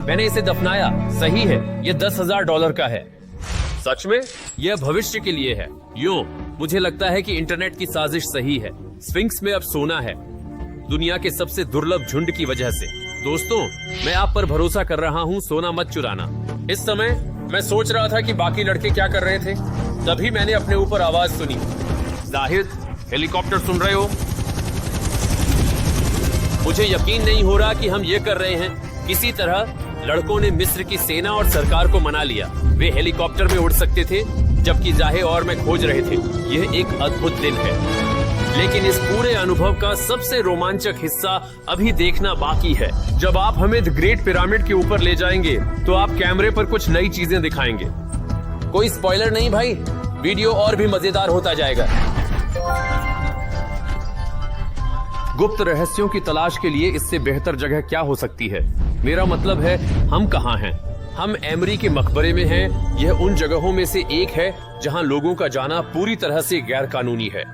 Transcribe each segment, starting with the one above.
मैंने इसे दफनाया। सही है, ये $10,000 का है। सच में? यह भविष्य के लिए है। यूं मुझे लगता है कि इंटरनेट की साजिश सही है। स्फिंक्स में अब सोना है, दुनिया के सबसे दुर्लभ झुंड की वजह से। दोस्तों, मैं आप पर भरोसा कर रहा हूँ, सोना मत चुराना। इस समय मैं सोच रहा था कि बाकी लड़के क्या कर रहे थे, तभी मैंने अपने ऊपर आवाज सुनी। जाहिद, हेलीकॉप्टर सुन रहे हो? मुझे यकीन नहीं हो रहा कि हम ये कर रहे हैं। किसी तरह लड़कों ने मिस्र की सेना और सरकार को मना लिया। वे हेलीकॉप्टर में उड़ सकते थे, जबकि जाहे और मैं खोज रहे थे। यह एक अद्भुत दिन है, लेकिन इस पूरे अनुभव का सबसे रोमांचक हिस्सा अभी देखना बाकी है। जब आप हमें द ग्रेट पिरामिड के ऊपर ले जाएंगे, तो आप कैमरे पर कुछ नई चीजें दिखाएंगे। कोई स्पॉइलर नहीं भाई, वीडियो और भी मजेदार होता जाएगा। गुप्त रहस्यों की तलाश के लिए इससे बेहतर जगह क्या हो सकती है? मेरा मतलब है, हम कहाँ हैं? हम एमरी के मकबरे में हैं। यह उन जगहों में से एक है जहां लोगों का जाना पूरी तरह से गैर कानूनी है।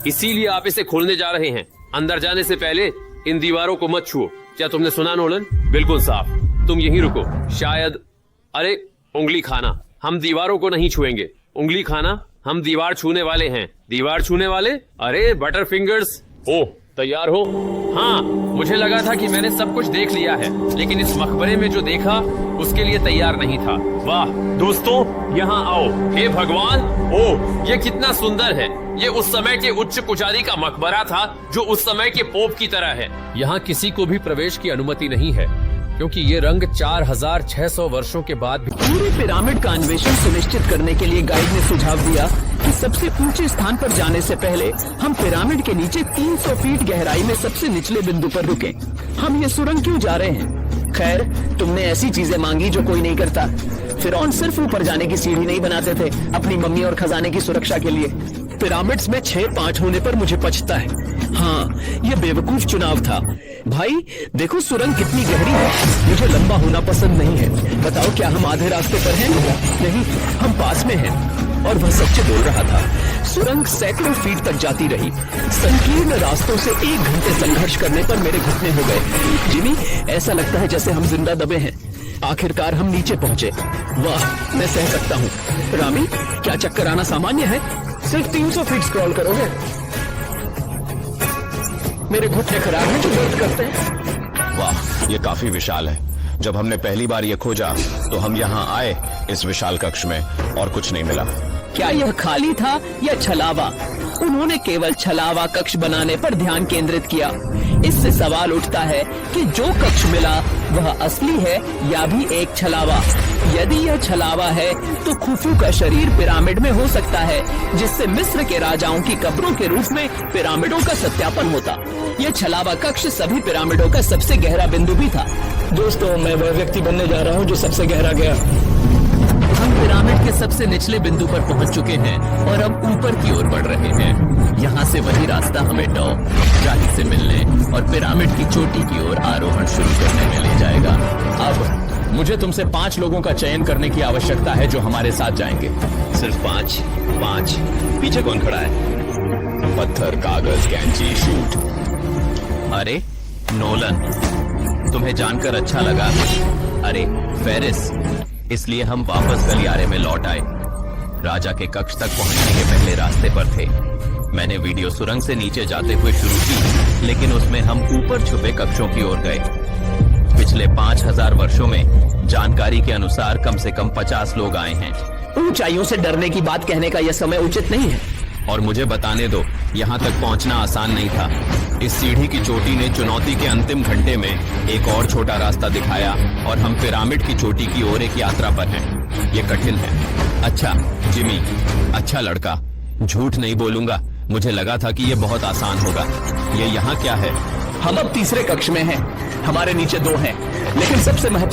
इसीलिए आप इसे खोलने जा रहे हैं। अंदर जाने से पहले इन दीवारों को मत छुओ। क्या तुमने सुना नोलन? बिल्कुल साफ। तुम यहीं रुको। शायद, अरे उंगली खाना, हम दीवारों को नहीं छुएंगे। उंगली खाना, हम दीवार छूने वाले हैं। दीवार छूने वाले? अरे बटर फिंगर्स। ओह, तैयार हो? हाँ, मुझे लगा था कि मैंने सब कुछ देख लिया है, लेकिन इस मकबरे में जो देखा उसके लिए तैयार नहीं था। वाह दोस्तों, यहाँ आओ। हे भगवान, ओह ये कितना सुंदर है। ये उस समय के उच्च पुजारी का मकबरा था, जो उस समय के पोप की तरह है। यहाँ किसी को भी प्रवेश की अनुमति नहीं है, क्योंकि ये रंग 4600 वर्षों के बाद भी। पूरे पिरामिड का अन्वेषण सुनिश्चित करने के लिए गाइड ने सुझाव दिया कि सबसे ऊंचे स्थान पर जाने से पहले हम पिरामिड के नीचे 300 फीट गहराई में सबसे निचले बिंदु पर रुकें। हम ये सुरंग क्यों जा रहे हैं? खैर, तुमने ऐसी चीजें मांगी जो कोई नहीं करता। फिरौन सिर्फ ऊपर जाने की सीढ़ी नहीं बनाते थे अपनी मम्मी और खजाने की सुरक्षा के लिए। पिरामिड्स में 6-5 होने पर मुझे पछता है। हाँ, ये बेवकूफ चुनाव था। भाई देखो सुरंग कितनी गहरी है। मुझे लंबा होना पसंद नहीं है। बताओ, क्या हम आधे रास्ते पर हैं? नहीं, हम पास में हैं। और वह सच्चे बोल रहा था। सुरंग सैकड़ों फीट तक जाती रही। संकीर्ण रास्तों से 1 घंटे संघर्ष करने पर मेरे घुटने हो गए। जिमी, ऐसा लगता है जैसे हम जिंदा दबे हैं। आखिरकार हम नीचे पहुंचे। वाह, मैं सह सकता हूँ। रामी, क्या चक्कर आना सामान्य है? सिर्फ 300 फीट स्क्रॉल करोगे? मेरे घुटने खराब हैं जो दर्द करते हैं। वाह, ये काफी विशाल है। जब हमने पहली बार ये खोजा तो हम यहाँ आए इस विशाल कक्ष में और कुछ नहीं मिला। क्या यह खाली था या छलावा? उन्होंने केवल छलावा कक्ष बनाने पर ध्यान केंद्रित किया। इससे सवाल उठता है कि जो कक्ष मिला वह असली है या भी एक छलावा। यदि यह छलावा है तो खुफू का शरीर पिरामिड में हो सकता है, जिससे मिस्र के राजाओं की कब्रों के रूप में पिरामिडों का सत्यापन होता। यह छलावा कक्ष सभी पिरामिडों का सबसे गहरा बिंदु भी था। दोस्तों, मैं वह व्यक्ति बनने जा रहा हूँ जो सबसे गहरा गया। हम पिरामिड के सबसे निचले बिंदु पर पहुंच चुके हैं और अब ऊपर की ओर बढ़ रहे हैं। यहाँ से वही रास्ता हमें डॉ जाहिद से मिलने और पिरामिड की चोटी की ओर आरोहण शुरू करने में ले जाएगा। अब मुझे तुमसे 5 लोगों का चयन करने की आवश्यकता है जो हमारे साथ जाएंगे। सिर्फ 5? पीछे कौन खड़ा है? पत्थर, कागज, कैंची, शूट। अरे नोलन, तुम्हें जानकर अच्छा लगा। अरे फेरिस, इसलिए हम वापस गलियारे में लौट आए। राजा के कक्ष तक पहुंचने के पहले रास्ते पर थे। मैंने वीडियो सुरंग से नीचे जाते हुए शुरू की, लेकिन उसमें हम ऊपर छुपे कक्षों की ओर गए। पिछले 5000 वर्षों में जानकारी के अनुसार कम से कम 50 लोग आए हैं। ऊंचाइयों से डरने की बात कहने का यह समय उचित नहीं है। और मुझे बताने दो, यहाँ तक पहुँचना आसान नहीं था। इस सीढ़ी की चोटी ने चुनौती के अंतिम घंटे में एक और छोटा रास्ता दिखाया और हम पिरामिड की चोटी की ओर एक यात्रा पर हैं। ये कठिन है। अच्छा जिमी, अच्छा लड़का, झूठ नहीं बोलूंगा, मुझे लगा था कि ये बहुत आसान होगा। ये यहाँ क्या है? हम अब तीसरे कक्ष में हैं। हमारे नीचे 2 हैं, लेकिन सबसे महत्वपूर्ण